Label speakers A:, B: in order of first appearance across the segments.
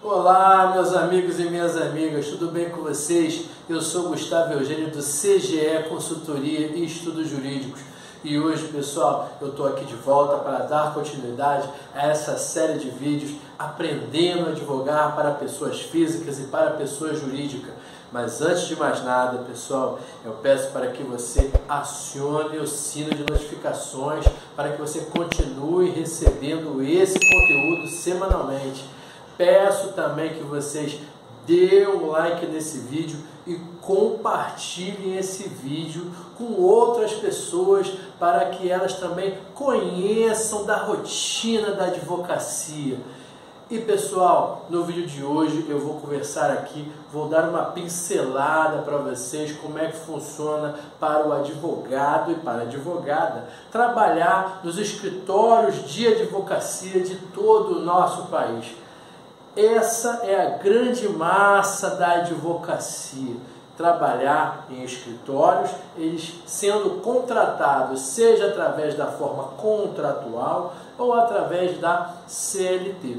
A: Olá, meus amigos e minhas amigas, tudo bem com vocês? Eu sou Gustavo Eugênio do CGE Consultoria e Estudos Jurídicos e hoje, pessoal, eu estou aqui de volta para dar continuidade a essa série de vídeos aprendendo a advogar para pessoas físicas e para pessoas jurídicas. Mas antes de mais nada, pessoal, eu peço para que você acione o sino de notificações para que você continue recebendo esse conteúdo semanalmente. Peço também que vocês dêem um like nesse vídeo e compartilhem esse vídeo com outras pessoas para que elas também conheçam da rotina da advocacia. E pessoal, no vídeo de hoje eu vou conversar aqui, vou dar uma pincelada para vocês como é que funciona para o advogado e para a advogada trabalhar nos escritórios de advocacia de todo o nosso país. Essa é a grande massa da advocacia, trabalhar em escritórios, eles sendo contratados, seja através da forma contratual ou através da CLT.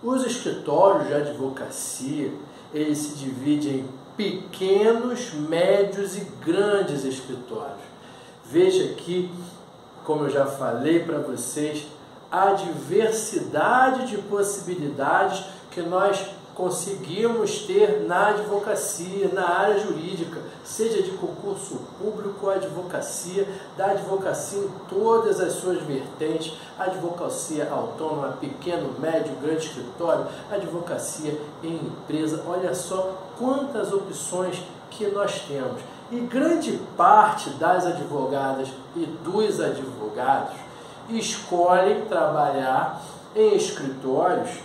A: Os escritórios de advocacia, eles se dividem em pequenos, médios e grandes escritórios. Veja aqui, como eu já falei para vocês, a diversidade de possibilidades que nós conseguimos ter na advocacia, na área jurídica, seja de concurso público ou advocacia, da advocacia em todas as suas vertentes, advocacia autônoma, pequeno, médio, grande escritório, advocacia em empresa. Olha só quantas opções que nós temos. E grande parte das advogadas e dos advogados escolhem trabalhar em escritórios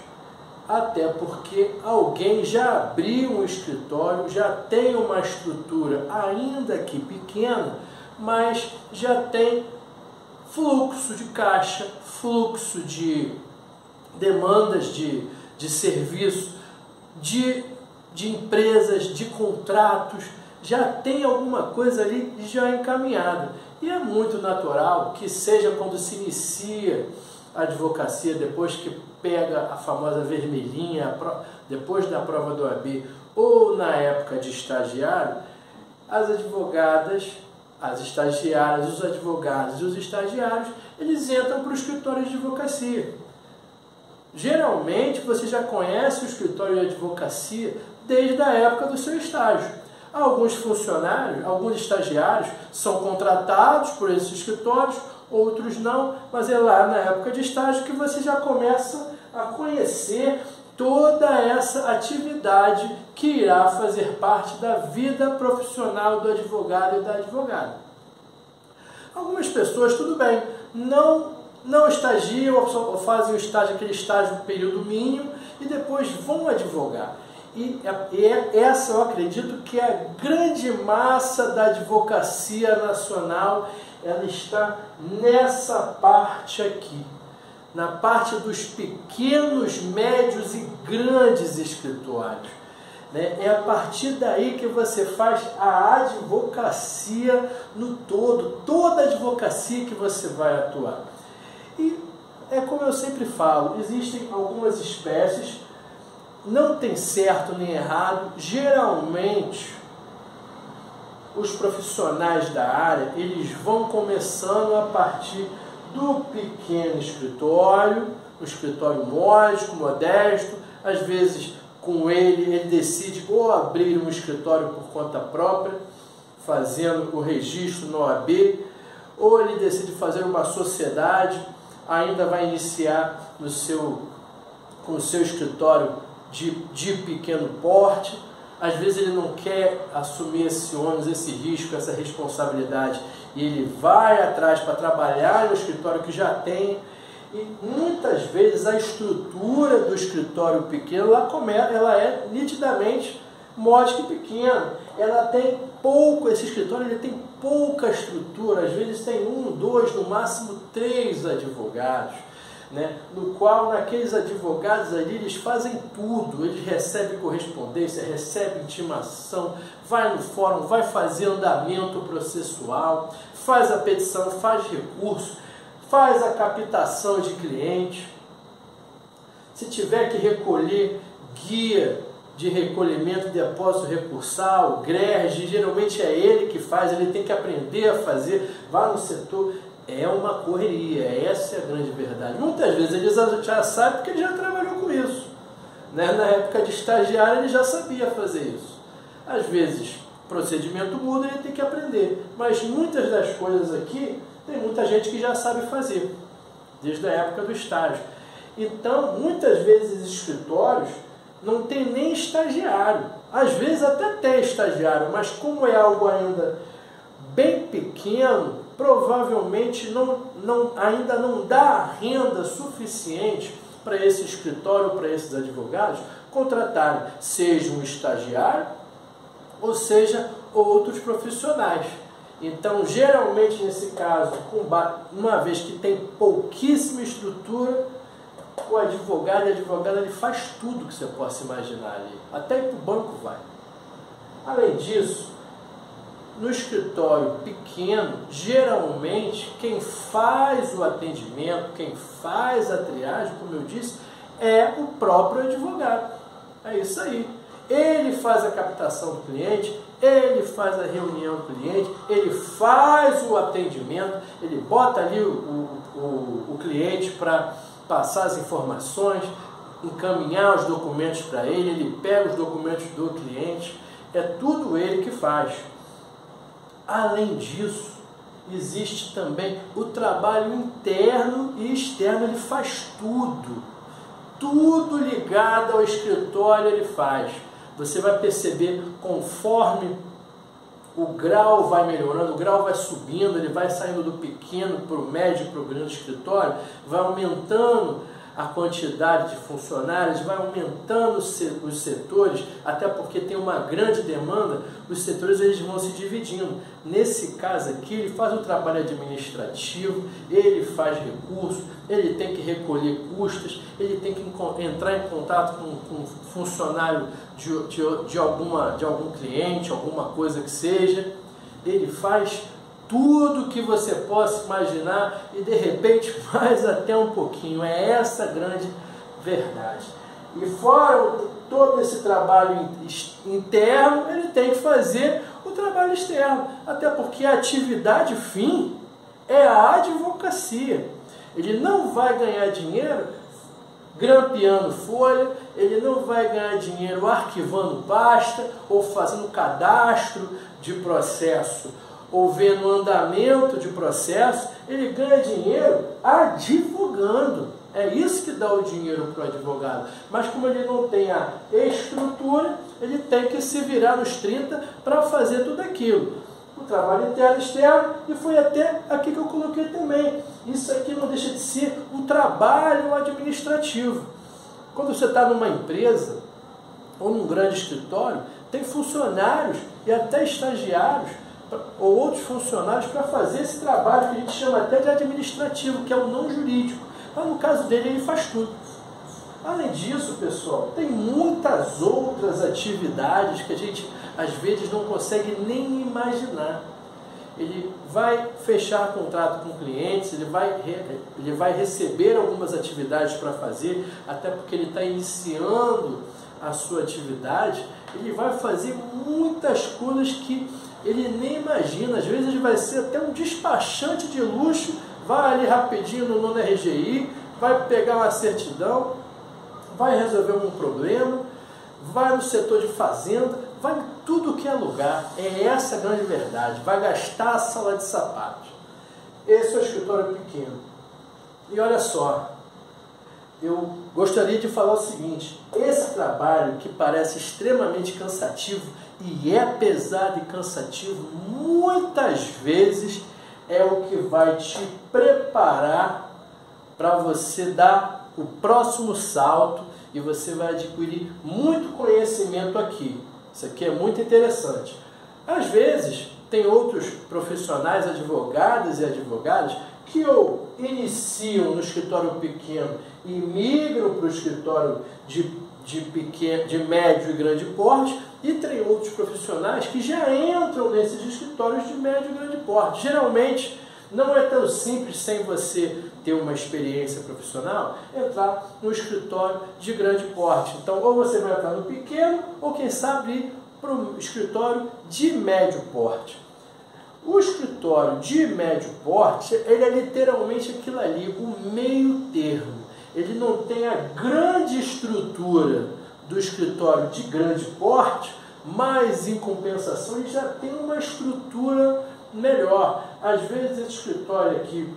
A: até porque alguém já abriu um escritório, já tem uma estrutura, ainda que pequena, mas já tem fluxo de caixa, fluxo de demandas de serviço, de empresas, de contratos, já tem alguma coisa ali já encaminhada. E é muito natural que seja quando se inicia a advocacia, depois que pega a famosa vermelhinha, depois da prova do OAB, ou na época de estagiário, as advogadas, as estagiárias, os advogados e os estagiários, eles entram para o escritório de advocacia. Geralmente, você já conhece o escritório de advocacia desde a época do seu estágio. Alguns funcionários, alguns estagiários são contratados por esses escritórios, outros não, mas é lá na época de estágio que você já começa a conhecer toda essa atividade que irá fazer parte da vida profissional do advogado e da advogada. Algumas pessoas, tudo bem, não estagiam ou fazem o estágio, aquele estágio período mínimo e depois vão advogar. E essa eu acredito que é a grande massa da advocacia nacional, ela está nessa parte aqui, na parte dos pequenos, médios e grandes escritórios. É a partir daí que você faz a advocacia no todo, toda a advocacia que você vai atuar. E é como eu sempre falo, existem algumas espécies, não tem certo nem errado, geralmente os profissionais da área, eles vão começando a partir do pequeno escritório, um escritório módico, modesto, às vezes com ele decide ou abrir um escritório por conta própria, fazendo o registro no OAB, ou ele decide fazer uma sociedade, ainda vai iniciar com o seu escritório de pequeno porte. Às vezes ele não quer assumir esse ônus, esse risco, essa responsabilidade, e ele vai atrás para trabalhar no escritório que já tem. E muitas vezes a estrutura do escritório pequeno, ela é nitidamente módica e pequena. Ela tem pouco, esse escritório ele tem pouca estrutura, às vezes tem 1, 2, no máximo 3 advogados. No qual naqueles advogados ali eles fazem tudo, eles recebem correspondência, recebem intimação, vai no fórum, vai fazer andamento processual, faz a petição, faz recurso, faz a captação de cliente. se tiver que recolher guia de recolhimento de depósito recursal, GRERG, geralmente é ele que faz, ele tem que aprender a fazer, vá no setor, é uma correria, essa é a grande verdade. Muitas vezes ele já sabe porque ele já trabalhou com isso, né? Na época de estagiário ele já sabia fazer isso. Às vezes o procedimento muda e ele tem que aprender, mas muitas das coisas aqui tem muita gente que já sabe fazer, desde a época do estágio. Então, muitas vezes escritórios não tem nem estagiário, às vezes até tem estagiário, mas como é algo ainda bem pequeno, provavelmente ainda não dá renda suficiente para esse escritório, para esses advogados contratarem, seja um estagiário ou seja outros profissionais. Então, geralmente nesse caso, uma vez que tem pouquíssima estrutura, o advogado e a advogada ele faz tudo que você possa imaginar ali, até ir para o banco vai. Além disso, no escritório pequeno, geralmente quem faz o atendimento, quem faz a triagem, como eu disse, é o próprio advogado. É isso aí. Ele faz a captação do cliente, ele faz a reunião do cliente, ele faz o atendimento, ele bota ali o cliente para passar as informações, encaminhar os documentos para ele, ele pega os documentos do cliente, é tudo ele que faz. Além disso, existe também o trabalho interno e externo, ele faz tudo ligado ao escritório ele faz. Você vai perceber, conforme o grau vai melhorando, o grau vai subindo, ele vai saindo do pequeno para o médio, para o grande escritório, vai aumentando a quantidade de funcionários, vai aumentando os setores, até porque tem uma grande demanda, os setores eles vão se dividindo. Nesse caso aqui, ele faz o trabalho administrativo, ele faz recurso, ele tem que recolher custas, ele tem que entrar em contato com um funcionário de algum cliente, alguma coisa que seja. Ele faz tudo que você possa imaginar e de repente mais até um pouquinho. É essa a grande verdade. E fora todo esse trabalho interno, ele tem que fazer o trabalho externo, até porque a atividade fim é a advocacia. Ele não vai ganhar dinheiro grampeando folha, ele não vai ganhar dinheiro arquivando pasta ou fazendo cadastro de processo ou vendo andamento de processo. Ele ganha dinheiro advogando. É isso que dá o dinheiro para o advogado. Mas como ele não tem a estrutura, ele tem que se virar nos 30 para fazer tudo aquilo. O trabalho interno e externo, e foi até aqui que eu coloquei também. Isso aqui não deixa de ser um trabalho administrativo. Quando você está numa empresa ou num grande escritório, tem funcionários e até estagiários ou outros funcionários para fazer esse trabalho que a gente chama até de administrativo, que é o não jurídico. Mas no caso dele, ele faz tudo. Além disso, pessoal, tem muitas outras atividades que a gente às vezes não consegue nem imaginar. Ele vai fechar contrato com clientes, ele vai receber algumas atividades para fazer, até porque ele está iniciando a sua atividade, ele vai fazer muitas coisas que ele nem imagina. Às vezes ele vai ser até um despachante de luxo, vai ali rapidinho no nono RGI, vai pegar uma certidão, vai resolver algum problema, vai no setor de fazenda, vai em tudo que é lugar. É essa a grande verdade. Vai gastar a sala de sapatos. Esse é o escritório pequeno. E olha só, eu gostaria de falar o seguinte: esse trabalho que parece extremamente cansativo, e é pesado e cansativo, muitas vezes é o que vai te preparar para você dar o próximo salto e você vai adquirir muito conhecimento aqui. Isso aqui é muito interessante. Às vezes, tem outros profissionais, advogados e advogadas, que ou iniciam no escritório pequeno e migram para o escritório de médio e grande porte, e tem outros profissionais que já entram nesses escritórios de médio e grande porte. Geralmente, não é tão simples sem você ter uma experiência profissional, entrar no escritório de grande porte. Então, ou você vai entrar no pequeno, ou quem sabe ir para um escritório de médio porte. O escritório de médio porte, ele é literalmente aquilo ali, o meio termo. Ele não tem a grande estrutura do escritório de grande porte, mas em compensação ele já tem uma estrutura melhor. Às vezes esse escritório aqui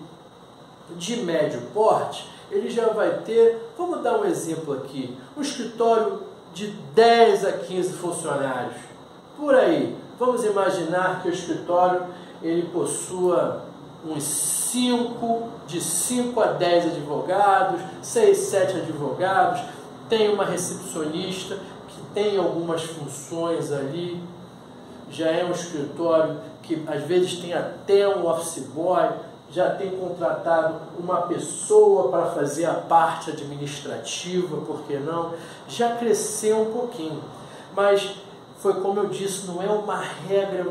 A: de médio porte, ele já vai ter, vamos dar um exemplo aqui, um escritório de 10 a 15 funcionários, por aí. Vamos imaginar que o escritório ele possua de 5 a 10 advogados, 6, 7 advogados, tem uma recepcionista que tem algumas funções ali, já é um escritório que às vezes tem até um office boy, já tem contratado uma pessoa para fazer a parte administrativa, por que não? Já cresceu um pouquinho, mas foi como eu disse, não é uma regra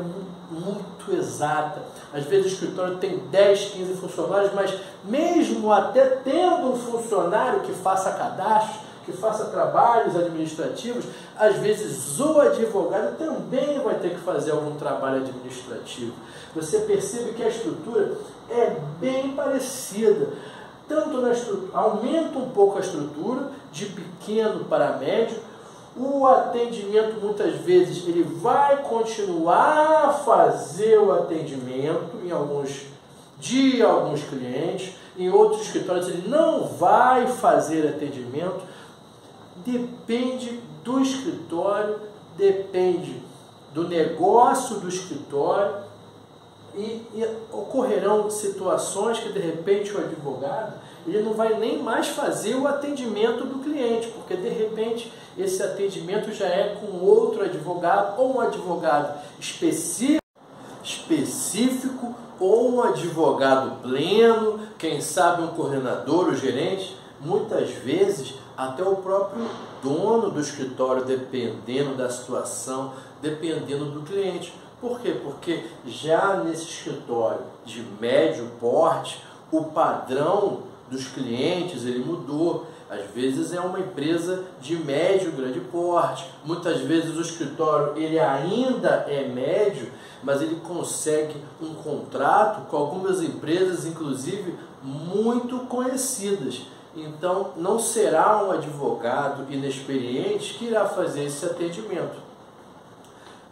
A: muito exata. Às vezes o escritório tem 10, 15 funcionários, mas mesmo até tendo um funcionário que faça cadastro, que faça trabalhos administrativos, às vezes o advogado também vai ter que fazer algum trabalho administrativo. Você percebe que a estrutura é bem parecida. Tanto na estrutura, aumenta um pouco a estrutura, de pequeno para médio. O atendimento, muitas vezes, ele vai continuar a fazer o atendimento de alguns clientes. Em outros escritórios, ele não vai fazer atendimento. Depende do escritório, depende do negócio do escritório. E ocorrerão situações que, de repente, o advogado ele não vai nem mais fazer o atendimento do cliente, porque, de repente, esse atendimento já é com outro advogado, ou um advogado específico, ou um advogado pleno, quem sabe um coordenador, o gerente. Muitas vezes, até o próprio dono do escritório, dependendo da situação, dependendo do cliente. Por quê? Porque já nesse escritório de médio porte, o padrão dos clientes ele mudou. Às vezes é uma empresa de médio, grande porte. Muitas vezes o escritório ele ainda é médio, mas ele consegue um contrato com algumas empresas, inclusive muito conhecidas. Então não será um advogado inexperiente que irá fazer esse atendimento.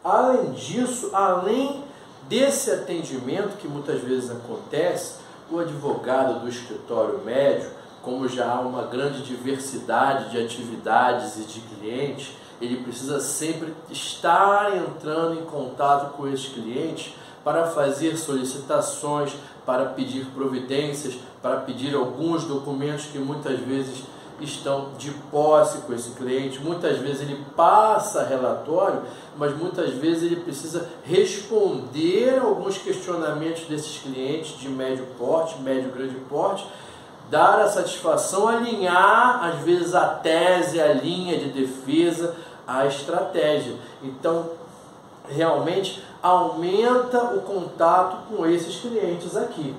A: Além disso, além desse atendimento que muitas vezes acontece, o advogado do escritório médio, como já há uma grande diversidade de atividades e de clientes, ele precisa sempre estar entrando em contato com esses clientes para fazer solicitações, para pedir providências, para pedir alguns documentos que muitas vezes estão de posse com esse cliente. Muitas vezes ele passa relatório, mas muitas vezes ele precisa responder alguns questionamentos desses clientes de médio porte, médio grande porte, dar a satisfação, alinhar às vezes a tese, a linha de defesa, a estratégia. Então realmente aumenta o contato com esses clientes aqui.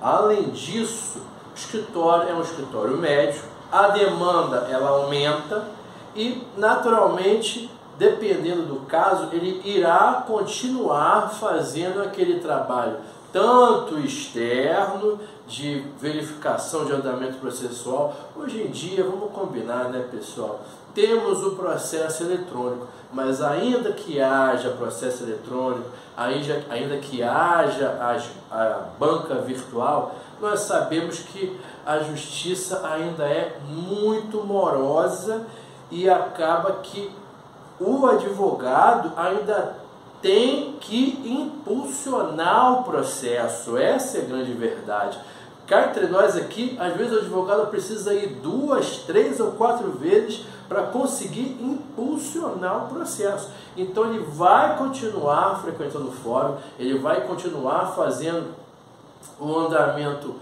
A: Além disso, o escritório é um escritório médio, a demanda ela aumenta e naturalmente, dependendo do caso, ele irá continuar fazendo aquele trabalho tanto externo de verificação de andamento processual. Hoje em dia, vamos combinar, né, pessoal? Temos o processo eletrônico, mas ainda que haja processo eletrônico, ainda que haja a banca virtual, nós sabemos que a justiça ainda é muito morosa e acaba que o advogado ainda tem que impulsionar o processo. Essa é a grande verdade. Cá entre nós aqui, às vezes o advogado precisa ir 2, 3 ou 4 vezes para conseguir impulsionar o processo. Então ele vai continuar frequentando o fórum, ele vai continuar fazendo o andamento,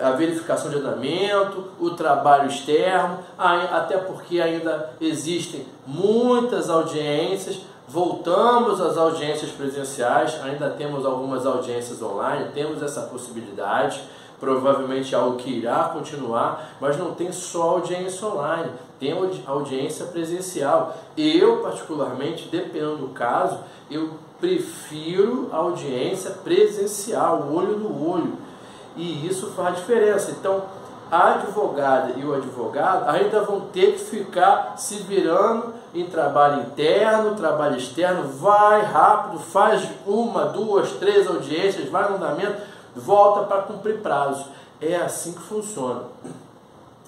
A: a verificação de andamento, o trabalho externo, até porque ainda existem muitas audiências. Voltamos às audiências presenciais, ainda temos algumas audiências online, temos essa possibilidade, provavelmente é algo que irá continuar, mas não tem só audiência online, tem audiência presencial. Eu, particularmente, dependendo do caso, eu prefiro audiência presencial, olho no olho, e isso faz diferença. Então, a advogada e o advogado ainda vão ter que ficar se virando em trabalho interno, trabalho externo, vai rápido, faz 1, 2, 3 audiências, vai no andamento, volta para cumprir prazos. É assim que funciona.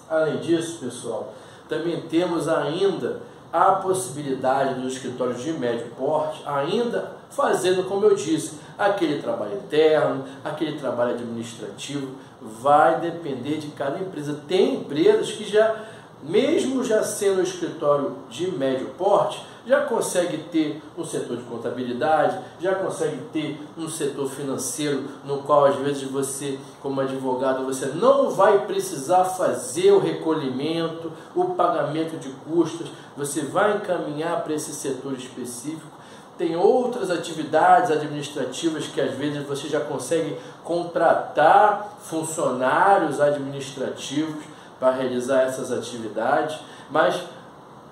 A: Além disso, pessoal, também temos ainda a possibilidade dos escritórios de médio porte, ainda fazendo, como eu disse, aquele trabalho interno, aquele trabalho administrativo, vai depender de cada empresa. Tem empresas que já, mesmo já sendo um escritório de médio porte, já consegue ter um setor de contabilidade, já consegue ter um setor financeiro, no qual às vezes você, como advogado, você não vai precisar fazer o recolhimento, o pagamento de custos, você vai encaminhar para esse setor específico. Tem outras atividades administrativas que às vezes você já consegue contratar funcionários administrativos para realizar essas atividades, mas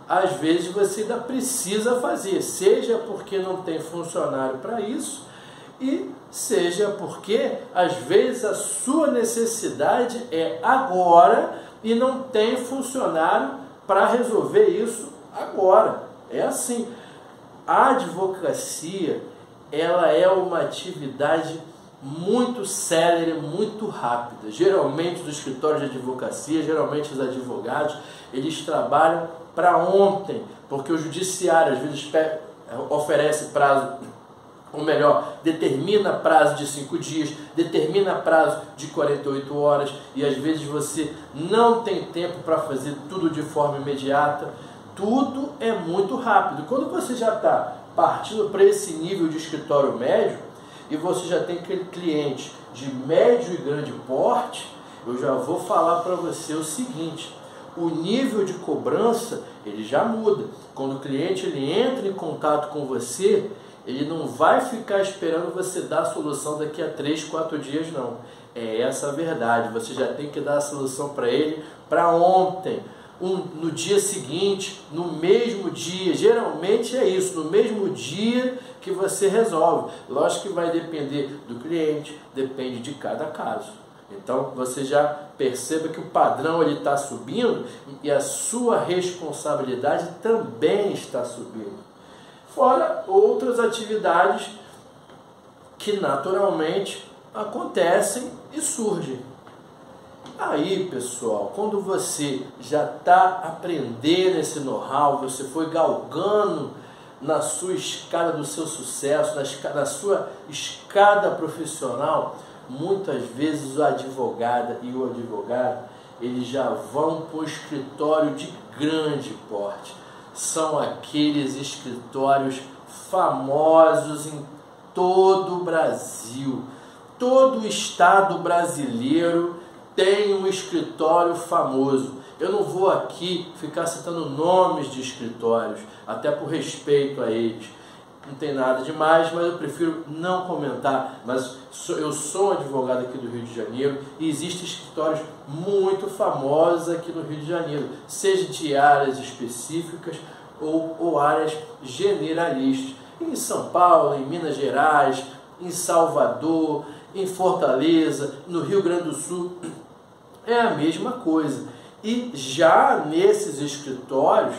A: às vezes você ainda precisa fazer, seja porque não tem funcionário para isso, e seja porque às vezes a sua necessidade é agora e não tem funcionário para resolver isso agora. É assim. A advocacia, ela é uma atividade muito célere, muito rápida. Geralmente os escritórios de advocacia, geralmente os advogados, eles trabalham para ontem, porque o judiciário às vezes oferece prazo, ou melhor, determina prazo de 5 dias, determina prazo de 48 horas, e às vezes você não tem tempo para fazer tudo de forma imediata. Tudo é muito rápido. Quando você já está partindo para esse nível de escritório médio, e você já tem aquele cliente de médio e grande porte, eu já vou falar para você o seguinte: o nível de cobrança ele já muda. Quando o cliente ele entra em contato com você, ele não vai ficar esperando você dar a solução daqui a 3, 4 dias, não. É essa a verdade. Você já tem que dar a solução para ele para ontem. No dia seguinte, no mesmo dia, geralmente é isso, no mesmo dia que você resolve. Lógico que vai depender do cliente, depende de cada caso. Então você já perceba que o padrão está subindo e a sua responsabilidade também está subindo. Fora outras atividades que naturalmente acontecem e surgem. Aí, pessoal, quando você já está aprendendo esse know-how, você foi galgando na sua escada do seu sucesso, na sua escada profissional, muitas vezes o advogada e o advogado, eles já vão para o escritório de grande porte. São aqueles escritórios famosos em todo o Brasil. Todo o estado brasileiro tem um escritório famoso. Eu não vou aqui ficar citando nomes de escritórios, até por respeito a eles. Não tem nada demais, mas eu prefiro não comentar. Mas eu sou um advogado aqui do Rio de Janeiro e existem escritórios muito famosos aqui no Rio de Janeiro, seja de áreas específicas ou áreas generalistas. Em São Paulo, em Minas Gerais, em Salvador, em Fortaleza, no Rio Grande do Sul, é a mesma coisa. E já nesses escritórios,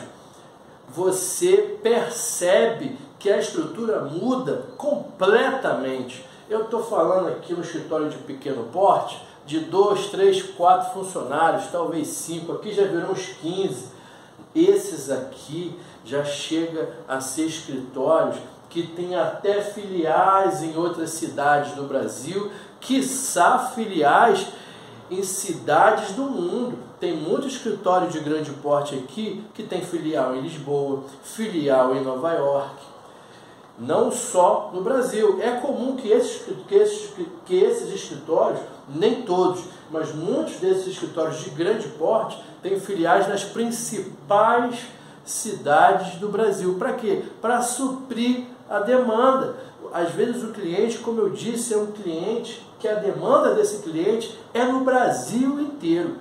A: você percebe que a estrutura muda completamente. Eu estou falando aqui no escritório de pequeno porte, de 2, 3, 4 funcionários, talvez 5, aqui já virou uns 15. Esses aqui já chega a ser escritórios que tem até filiais em outras cidades do Brasil, quiçá filiais em cidades do mundo. Tem muito escritório de grande porte aqui que tem filial em Lisboa, filial em Nova York, não só no Brasil. É comum que esses escritórios, nem todos, mas muitos desses escritórios de grande porte têm filiais nas principais cidades do Brasil. Para quê? Para suprir a demanda. Às vezes o cliente, como eu disse, é um cliente que a demanda desse cliente é no Brasil inteiro.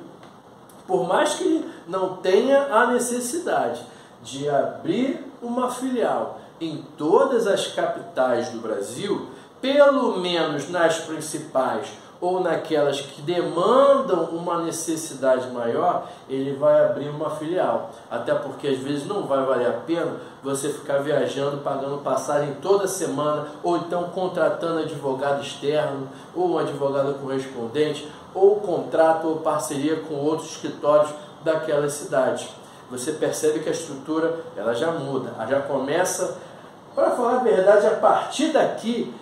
A: Por mais que ele não tenha a necessidade de abrir uma filial em todas as capitais do Brasil, pelo menos nas principais ou naquelas que demandam uma necessidade maior, ele vai abrir uma filial. Até porque às vezes não vai valer a pena você ficar viajando, pagando passagem toda semana, ou então contratando advogado externo, ou um advogado correspondente, ou contrato ou parceria com outros escritórios daquela cidade. Você percebe que a estrutura ela já muda, ela já começa, para falar a verdade, a partir daqui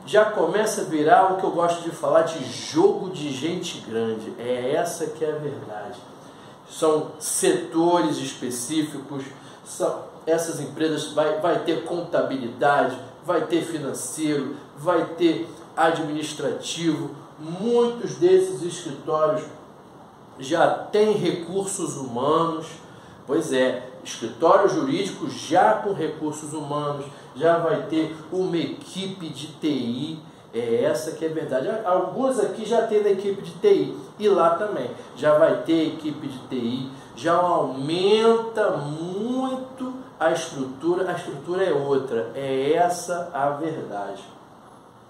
A: já começa a virar o que eu gosto de falar de jogo de gente grande. É essa que é a verdade. São setores específicos, essas empresas vai ter contabilidade, vai ter financeiro, vai ter administrativo. Muitos desses escritórios já têm recursos humanos. Pois é, escritório jurídico já com recursos humanos, já vai ter uma equipe de TI, é essa que é a verdade. Alguns aqui já tem a equipe de TI, e lá também já vai ter equipe de TI, já aumenta muito a estrutura é outra, é essa a verdade.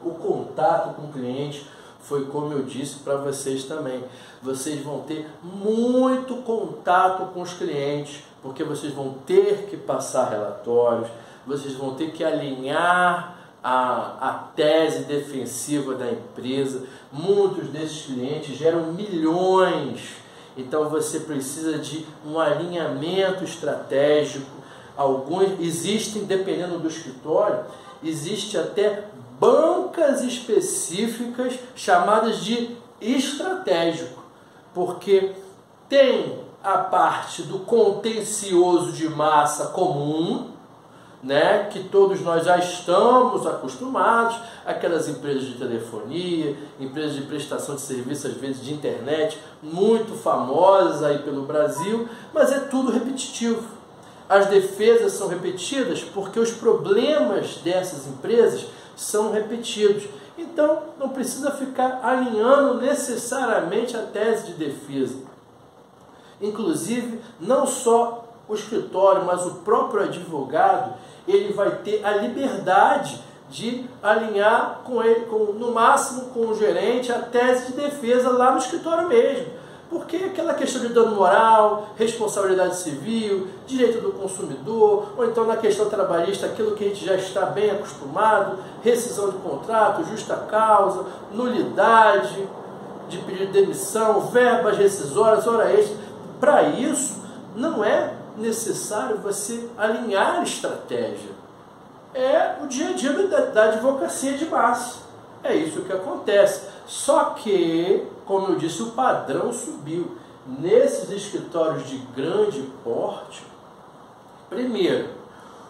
A: O contato com o cliente foi como eu disse para vocês também. Vocês vão ter muito contato com os clientes, porque vocês vão ter que passar relatórios, vocês vão ter que alinhar a tese defensiva da empresa. Muitos desses clientes geram milhões, então você precisa de um alinhamento estratégico. Alguns existem, dependendo do escritório, existe até bancas específicas chamadas de estratégico, porque tem a parte do contencioso de massa comum, né, que todos nós já estamos acostumados, aquelas empresas de telefonia, empresas de prestação de serviço, às vezes de internet, muito famosas aí pelo Brasil, mas é tudo repetitivo. As defesas são repetidas porque os problemas dessas empresas são repetidos. Então, não precisa ficar alinhando necessariamente a tese de defesa. Inclusive, não só o escritório, mas o próprio advogado, ele vai ter a liberdade de alinhar com ele, no máximo com o gerente, a tese de defesa lá no escritório mesmo. Porque aquela questão de dano moral, responsabilidade civil, direito do consumidor, ou então na questão trabalhista, aquilo que a gente já está bem acostumado, rescisão de contrato, justa causa, nulidade de pedido de demissão, verbas rescisórias, hora extra. Para isso, não é necessário você alinhar estratégia. É o dia a dia da advocacia de massa. É isso que acontece. Só que, como eu disse, o padrão subiu. Nesses escritórios de grande porte, primeiro,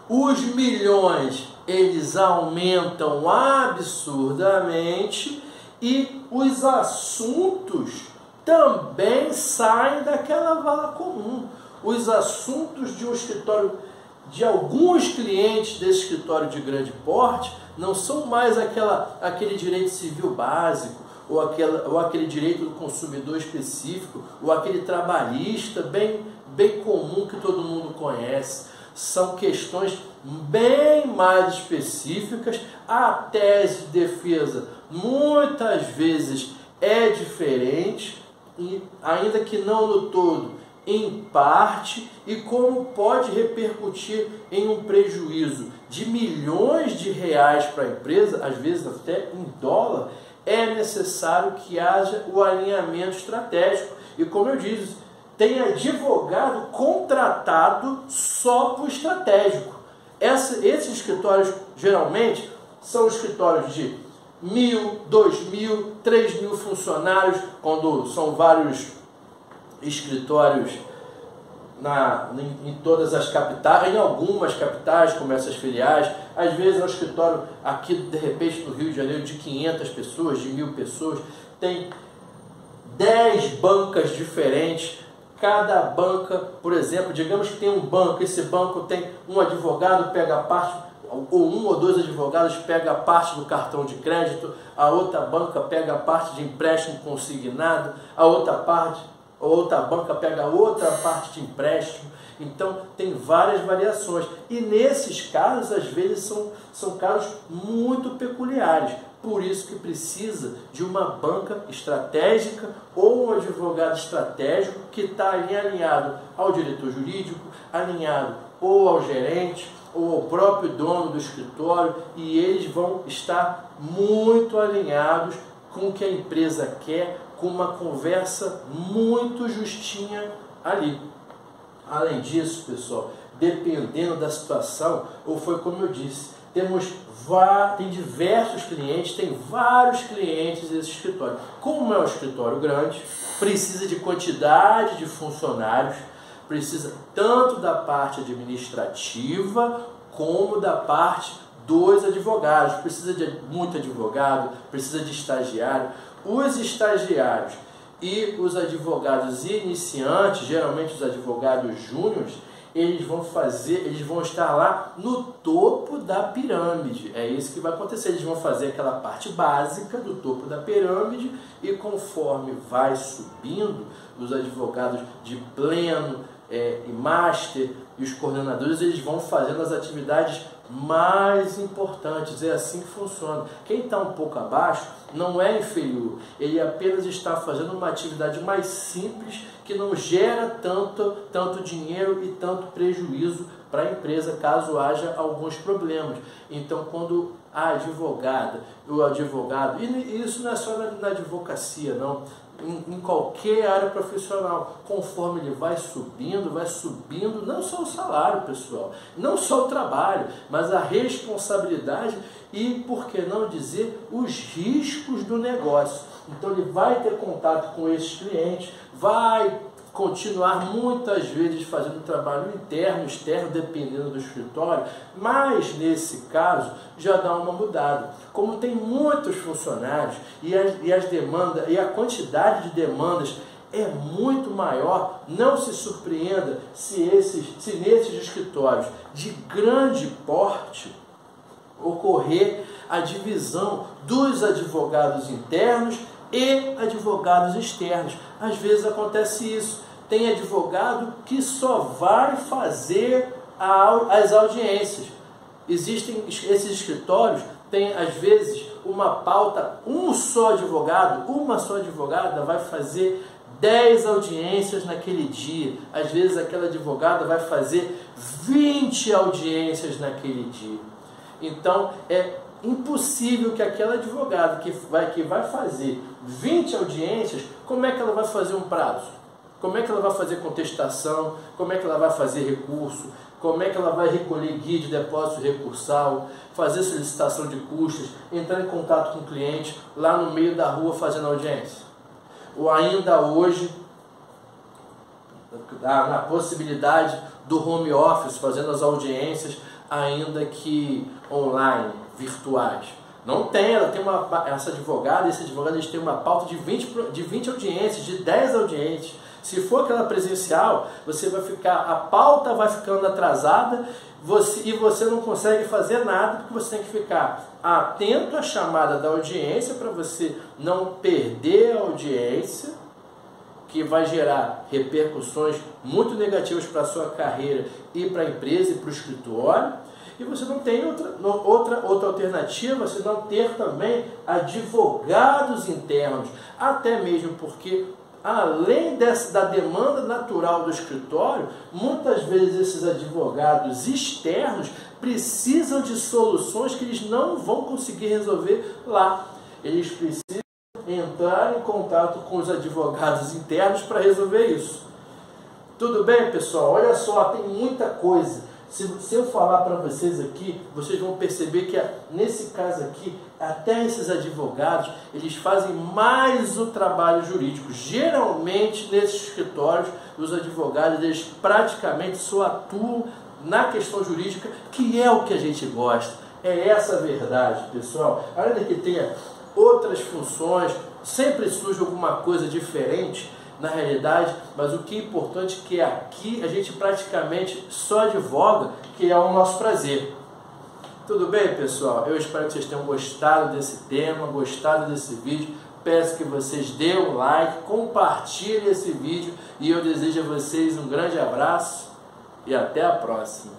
A: os milhões eles aumentam absurdamente e os assuntos também saem daquela vala comum. Os assuntos de um escritório, de alguns clientes desse escritório de grande porte, não são mais aquele direito civil básico, ou aquele direito do consumidor específico, ou aquele trabalhista bem comum que todo mundo conhece. São questões bem mais específicas. A tese de defesa muitas vezes é diferente, e ainda que não no todo, em parte, e como pode repercutir em um prejuízo de milhões de reais para a empresa, às vezes até em dólar, é necessário que haja o alinhamento estratégico. E como eu disse, tem advogado contratado só para o estratégico. Esses escritórios geralmente são escritórios de 1.000, 2.000, 3.000 funcionários, quando são vários escritórios em todas as capitais, em algumas capitais, como essas filiais. Às vezes é um escritório aqui, de repente, no Rio de Janeiro, de 500 pessoas, de 1.000 pessoas, tem 10 bancas diferentes. Cada banca, por exemplo, digamos que tem um banco, esse banco tem um advogado, pega a parte, ou um ou dois advogados pega a parte do cartão de crédito, a outra banca pega a parte de empréstimo consignado, a outra banca pega a outra parte de empréstimo. Então tem várias variações e nesses casos às vezes são casos muito peculiares. Por isso que precisa de uma banca estratégica ou um advogado estratégico que está ali alinhado ao diretor jurídico, alinhado ou ao gerente ou ao próprio dono do escritório, e eles vão estar muito alinhados com o que a empresa quer, com uma conversa muito justinha ali. Além disso, pessoal, dependendo da situação, ou foi como eu disse, tem diversos clientes, tem vários clientes nesse escritório. Como é um escritório grande, precisa de quantidade de funcionários, precisa tanto da parte administrativa como da parte dos advogados. Precisa de muito advogado, precisa de estagiário. Os estagiários e os advogados iniciantes, geralmente os advogados júniores, eles vão estar lá no topo da pirâmide. É isso que vai acontecer. Eles vão fazer aquela parte básica do topo da pirâmide e conforme vai subindo, os advogados de pleno e master e os coordenadores, eles vão fazendo as atividades mais importantes. É assim que funciona. Quem está um pouco abaixo não é inferior, ele apenas está fazendo uma atividade mais simples que não gera tanto dinheiro e tanto prejuízo para a empresa caso haja alguns problemas. Então, quando a advogada, o advogado, e isso não é só na advocacia, não, em qualquer área profissional, conforme ele vai subindo não só o salário, pessoal, não só o trabalho, mas a responsabilidade e, por que não dizer, os riscos do negócio. Então ele vai ter contato com esses clientes, vai continuar muitas vezes fazendo trabalho interno, externo, dependendo do escritório, mas nesse caso já dá uma mudada. Como tem muitos funcionários e as demandas e a quantidade de demandas é muito maior, não se surpreenda se nesses escritórios de grande porte ocorrer a divisão dos advogados internos e advogados externos. Às vezes acontece isso. Tem advogado que só vai fazer as audiências. Existem esses escritórios, tem às vezes uma pauta, uma só advogada vai fazer 10 audiências naquele dia. Às vezes aquela advogada vai fazer 20 audiências naquele dia. Então é impossível que aquela advogada que vai fazer 20 audiências, como é que ela vai fazer um prazo? Como é que ela vai fazer contestação? Como é que ela vai fazer recurso? Como é que ela vai recolher guia de depósito recursal, fazer solicitação de custas, entrar em contato com o cliente lá no meio da rua fazendo audiência? Ou ainda hoje, na possibilidade do home office, fazendo as audiências, ainda que online, virtuais. Não tem, essa advogada, esse advogado, eles têm uma pauta de 20 audiências, de 10 audiências. Se for aquela presencial, a pauta vai ficando atrasada e você não consegue fazer nada, porque você tem que ficar atento à chamada da audiência para você não perder a audiência, que vai gerar repercussões muito negativas para a sua carreira e para a empresa e para o escritório. E você não tem outra alternativa, se não ter também advogados internos, até mesmo porque, além da demanda natural do escritório, muitas vezes esses advogados externos precisam de soluções que eles não vão conseguir resolver lá. Eles precisam entrar em contato com os advogados internos para resolver isso. Tudo bem, pessoal? Olha só, tem muita coisa. Se eu falar para vocês aqui, vocês vão perceber que nesse caso aqui, até esses advogados, eles fazem mais o trabalho jurídico. Geralmente, nesses escritórios, os advogados, eles praticamente só atuam na questão jurídica, que é o que a gente gosta. É essa a verdade, pessoal. Ainda que tenha outras funções, sempre surge alguma coisa diferente, na realidade, mas o que é importante é que aqui a gente praticamente só advoga, que é o nosso prazer. Tudo bem, pessoal? Eu espero que vocês tenham gostado desse tema, gostado desse vídeo. Peço que vocês dêem um like, compartilhem esse vídeo e eu desejo a vocês um grande abraço e até a próxima.